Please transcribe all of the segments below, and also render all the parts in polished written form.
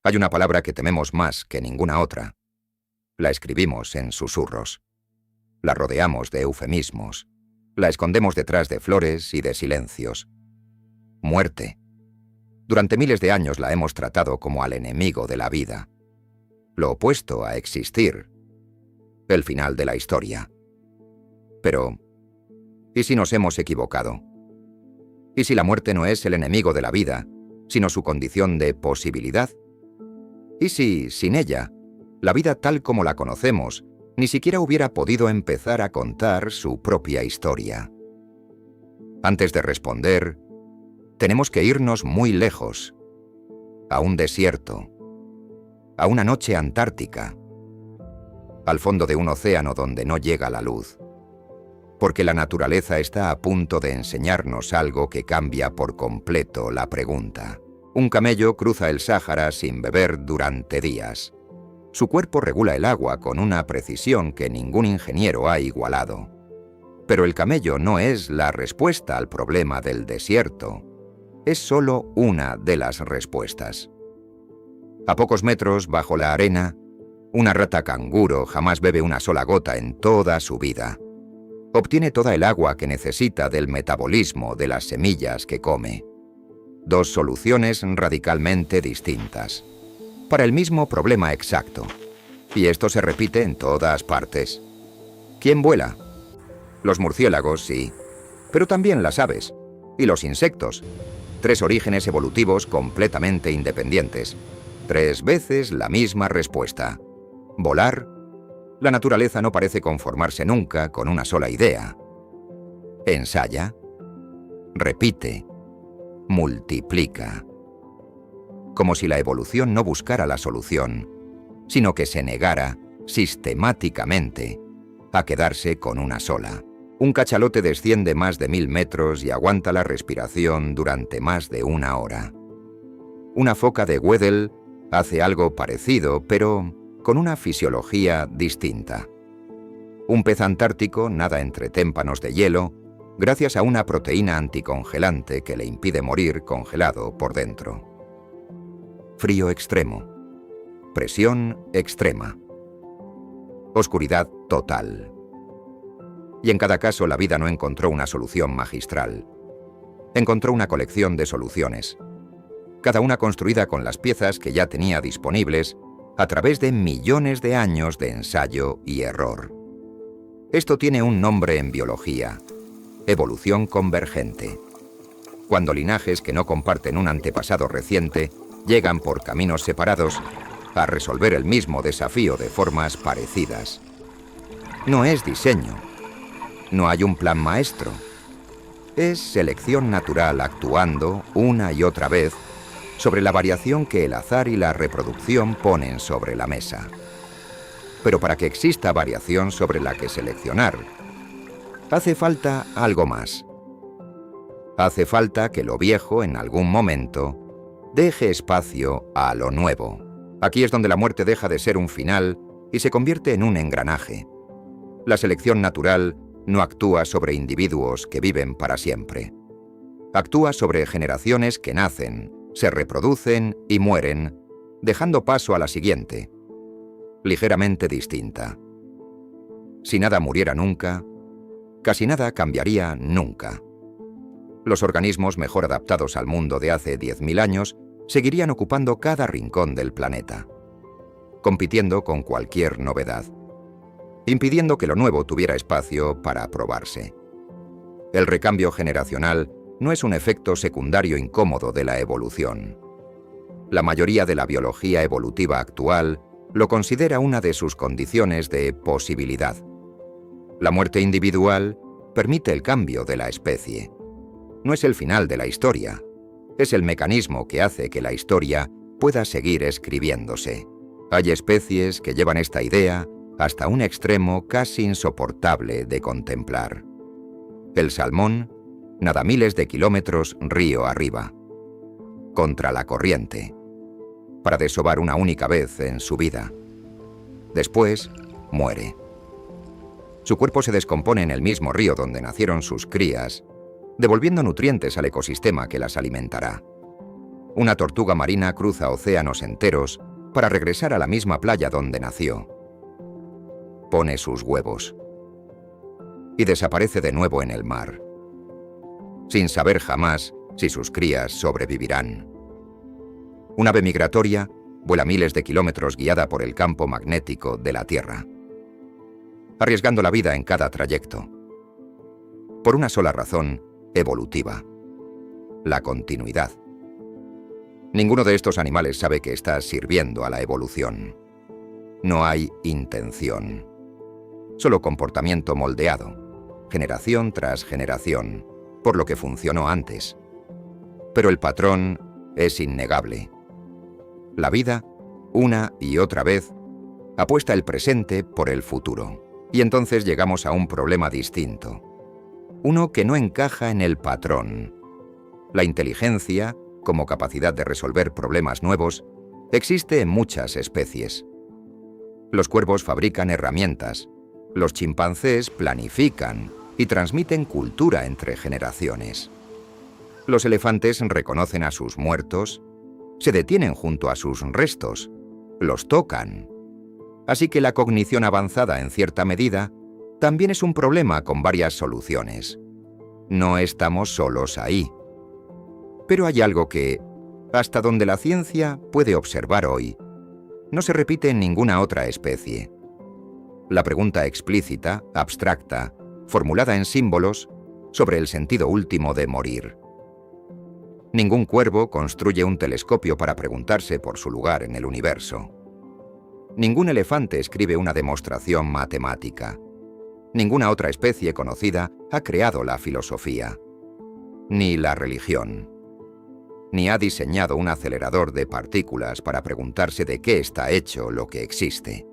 Hay una palabra que tememos más que ninguna otra. La escribimos en susurros. La rodeamos de eufemismos. La escondemos detrás de flores y de silencios. Muerte. Durante miles de años la hemos tratado como al enemigo de la vida. Lo opuesto a existir. El final de la historia. Pero, ¿y si nos hemos equivocado? ¿Y si la muerte no es el enemigo de la vida, sino su condición de posibilidad? ¿Y si, sin ella, la vida tal como la conocemos, ni siquiera hubiera podido empezar a contar su propia historia? Antes de responder, tenemos que irnos muy lejos, a un desierto, a una noche antártica, al fondo de un océano donde no llega la luz, porque la naturaleza está a punto de enseñarnos algo que cambia por completo la pregunta. Un camello cruza el Sáhara sin beber durante días. Su cuerpo regula el agua con una precisión que ningún ingeniero ha igualado. Pero el camello no es la respuesta al problema del desierto. Es solo una de las respuestas. A pocos metros, bajo la arena, una rata canguro jamás bebe una sola gota en toda su vida. Obtiene toda el agua que necesita del metabolismo de las semillas que come. Dos soluciones radicalmente distintas, para el mismo problema exacto. Y esto se repite en todas partes. ¿Quién vuela? Los murciélagos, sí, pero también las aves y los insectos. 3 orígenes evolutivos completamente independientes. 3 veces la misma respuesta. Volar. La naturaleza no parece conformarse nunca con una sola idea. Ensaya. Repite. Multiplica. Como si la evolución no buscara la solución, sino que se negara, sistemáticamente, a quedarse con una sola. Un cachalote desciende más de 1000 metros y aguanta la respiración durante más de 1 hora. Una foca de Weddell hace algo parecido, pero con una fisiología distinta. Un pez antártico nada entre témpanos de hielo, gracias a una proteína anticongelante que le impide morir congelado por dentro. Frío extremo. Presión extrema. Oscuridad total. Y en cada caso la vida no encontró una solución magistral. Encontró una colección de soluciones, cada una construida con las piezas que ya tenía disponibles a través de millones de años de ensayo y error. Esto tiene un nombre en biología: evolución convergente. Cuando linajes que no comparten un antepasado reciente llegan por caminos separados a resolver el mismo desafío de formas parecidas. No es diseño. No hay un plan maestro. Es selección natural actuando una y otra vez sobre la variación que el azar y la reproducción ponen sobre la mesa. Pero para que exista variación sobre la que seleccionar, hace falta algo más. Hace falta que lo viejo, en algún momento, deje espacio a lo nuevo. Aquí es donde la muerte deja de ser un final y se convierte en un engranaje. La selección natural no actúa sobre individuos que viven para siempre. Actúa sobre generaciones que nacen, se reproducen y mueren, dejando paso a la siguiente, ligeramente distinta. Si nada muriera nunca, casi nada cambiaría nunca. Los organismos mejor adaptados al mundo de hace 10.000 años seguirían ocupando cada rincón del planeta, compitiendo con cualquier novedad, impidiendo que lo nuevo tuviera espacio para probarse. El recambio generacional no es un efecto secundario incómodo de la evolución. La mayoría de la biología evolutiva actual lo considera una de sus condiciones de posibilidad. La muerte individual permite el cambio de la especie. No es el final de la historia, es el mecanismo que hace que la historia pueda seguir escribiéndose. Hay especies que llevan esta idea hasta un extremo casi insoportable de contemplar. El salmón nada miles de kilómetros río arriba, contra la corriente, para desovar una única vez en su vida. Después, muere. Su cuerpo se descompone en el mismo río donde nacieron sus crías, devolviendo nutrientes al ecosistema que las alimentará. Una tortuga marina cruza océanos enteros para regresar a la misma playa donde nació. Pone sus huevos y desaparece de nuevo en el mar, sin saber jamás si sus crías sobrevivirán. Un ave migratoria vuela miles de kilómetros guiada por el campo magnético de la Tierra, arriesgando la vida en cada trayecto, por una sola razón evolutiva: la continuidad. Ninguno de estos animales sabe que está sirviendo a la evolución. No hay intención, solo comportamiento moldeado, generación tras generación, por lo que funcionó antes. Pero el patrón es innegable. La vida, una y otra vez, apuesta el presente por el futuro. Y entonces llegamos a un problema distinto. Uno que no encaja en el patrón. La inteligencia, como capacidad de resolver problemas nuevos, existe en muchas especies. Los cuervos fabrican herramientas. Los chimpancés planifican y transmiten cultura entre generaciones. Los elefantes reconocen a sus muertos, se detienen junto a sus restos, los tocan. Así que la cognición avanzada, en cierta medida, también es un problema con varias soluciones. No estamos solos ahí. Pero hay algo que, hasta donde la ciencia puede observar hoy, no se repite en ninguna otra especie. La pregunta explícita, abstracta, formulada en símbolos, sobre el sentido último de morir. Ningún cuervo construye un telescopio para preguntarse por su lugar en el universo. Ningún elefante escribe una demostración matemática. Ninguna otra especie conocida ha creado la filosofía, ni la religión, ni ha diseñado un acelerador de partículas para preguntarse de qué está hecho lo que existe.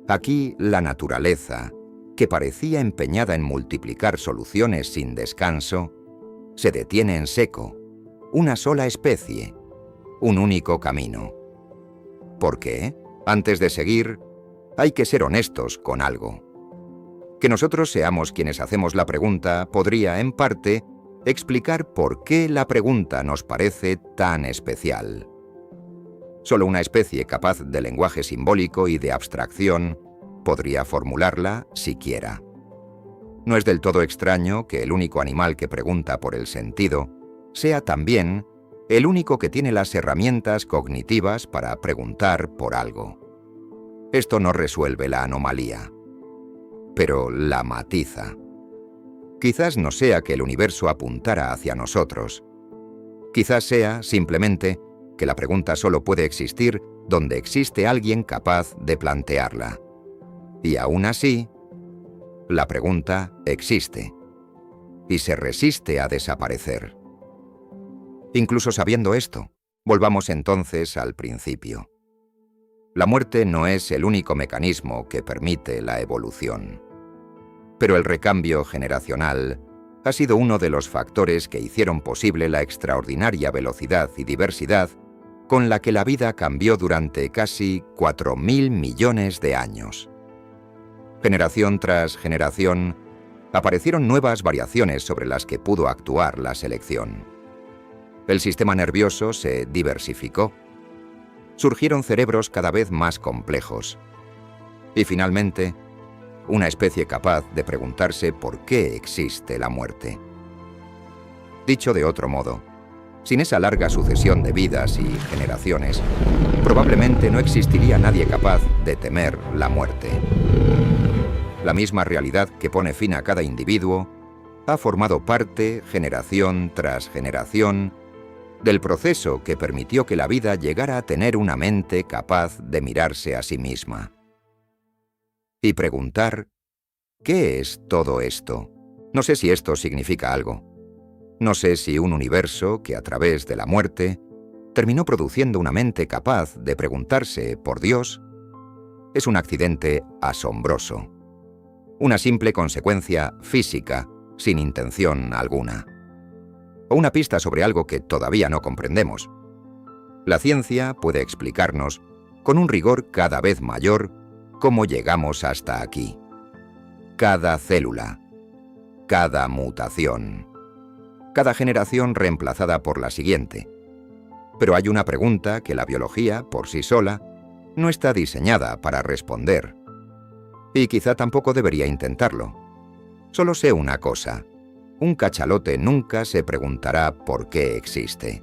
Aquí la naturaleza, que parecía empeñada en multiplicar soluciones sin descanso, se detiene en seco. Una sola especie, un único camino. ¿Por qué? Antes de seguir, hay que ser honestos con algo. Que nosotros seamos quienes hacemos la pregunta podría, en parte, explicar por qué la pregunta nos parece tan especial. Solo una especie capaz de lenguaje simbólico y de abstracción podría formularla siquiera. No es del todo extraño que el único animal que pregunta por el sentido sea también el único que tiene las herramientas cognitivas para preguntar por algo. Esto no resuelve la anomalía, pero la matiza. Quizás no sea que el universo apuntara hacia nosotros. Quizás sea, simplemente, que la pregunta solo puede existir donde existe alguien capaz de plantearla. Y aún así, la pregunta existe y se resiste a desaparecer. Incluso sabiendo esto, volvamos entonces al principio. La muerte no es el único mecanismo que permite la evolución. Pero el recambio generacional ha sido uno de los factores que hicieron posible la extraordinaria velocidad y diversidad con la que la vida cambió durante casi 4.000 millones de años. Generación tras generación, aparecieron nuevas variaciones sobre las que pudo actuar la selección. El sistema nervioso se diversificó. Surgieron cerebros cada vez más complejos. Y finalmente, una especie capaz de preguntarse por qué existe la muerte. Dicho de otro modo, sin esa larga sucesión de vidas y generaciones, probablemente no existiría nadie capaz de temer la muerte. La misma realidad que pone fin a cada individuo ha formado parte, generación tras generación, del proceso que permitió que la vida llegara a tener una mente capaz de mirarse a sí misma. Y preguntar, ¿qué es todo esto? No sé si esto significa algo. No sé si un universo que a través de la muerte terminó produciendo una mente capaz de preguntarse por Dios es un accidente asombroso. Una simple consecuencia física sin intención alguna. O una pista sobre algo que todavía no comprendemos. La ciencia puede explicarnos, con un rigor cada vez mayor, cómo llegamos hasta aquí. Cada célula, cada mutación, cada generación reemplazada por la siguiente, Pero hay una pregunta que la biología, por sí sola, no está diseñada para responder. Y quizá tampoco debería intentarlo. Solo sé una cosa: un cachalote nunca se preguntará por qué existe.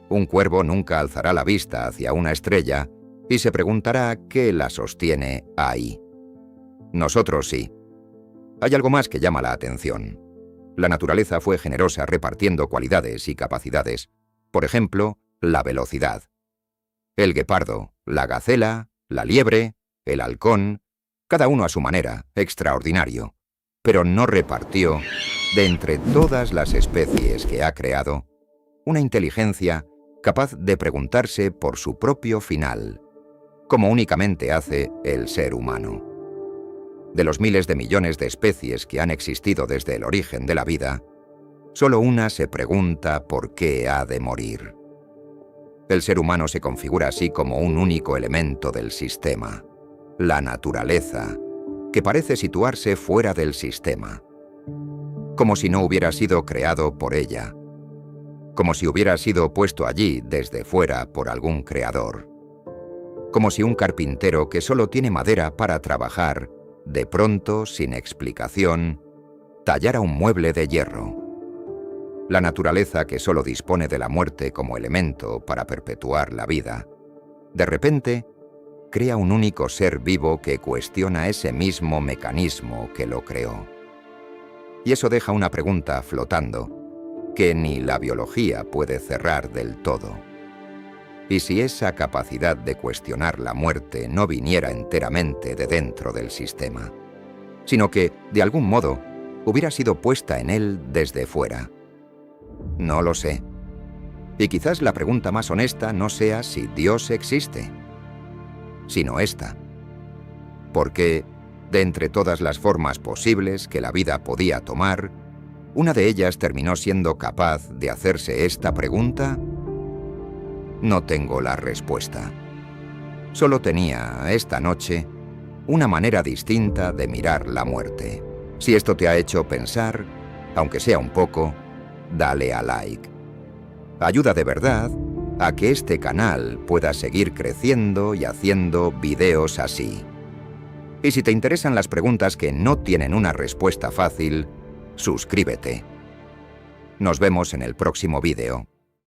Un cuervo nunca alzará la vista hacia una estrella y se preguntará qué la sostiene ahí. Nosotros sí. Hay algo más que llama la atención. La naturaleza fue generosa repartiendo cualidades y capacidades. Por ejemplo, la velocidad. El guepardo, la gacela, la liebre, el halcón, cada uno a su manera, extraordinario. Pero no repartió, de entre todas las especies que ha creado, una inteligencia capaz de preguntarse por su propio final, como únicamente hace el ser humano. De los miles de millones de especies que han existido desde el origen de la vida, solo una se pregunta por qué ha de morir. El ser humano se configura así como un único elemento del sistema, la naturaleza, que parece situarse fuera del sistema, como si no hubiera sido creado por ella, como si hubiera sido puesto allí desde fuera por algún creador, como si un carpintero que solo tiene madera para trabajar, de pronto, sin explicación, tallara un mueble de hierro. La naturaleza, que solo dispone de la muerte como elemento para perpetuar la vida, de repente crea un único ser vivo que cuestiona ese mismo mecanismo que lo creó. Y eso deja una pregunta flotando, que ni la biología puede cerrar del todo. ¿Y si esa capacidad de cuestionar la muerte no viniera enteramente de dentro del sistema, sino que, de algún modo, hubiera sido puesta en él desde fuera? No lo sé. Y quizás la pregunta más honesta no sea si Dios existe, sino esta: ¿por qué, de entre todas las formas posibles que la vida podía tomar, una de ellas terminó siendo capaz de hacerse esta pregunta? No tengo la respuesta. Solo tenía, esta noche, una manera distinta de mirar la muerte. Si esto te ha hecho pensar, aunque sea un poco, dale a like. Ayuda de verdad a que este canal pueda seguir creciendo y haciendo videos así. Y si te interesan las preguntas que no tienen una respuesta fácil, suscríbete. Nos vemos en el próximo vídeo.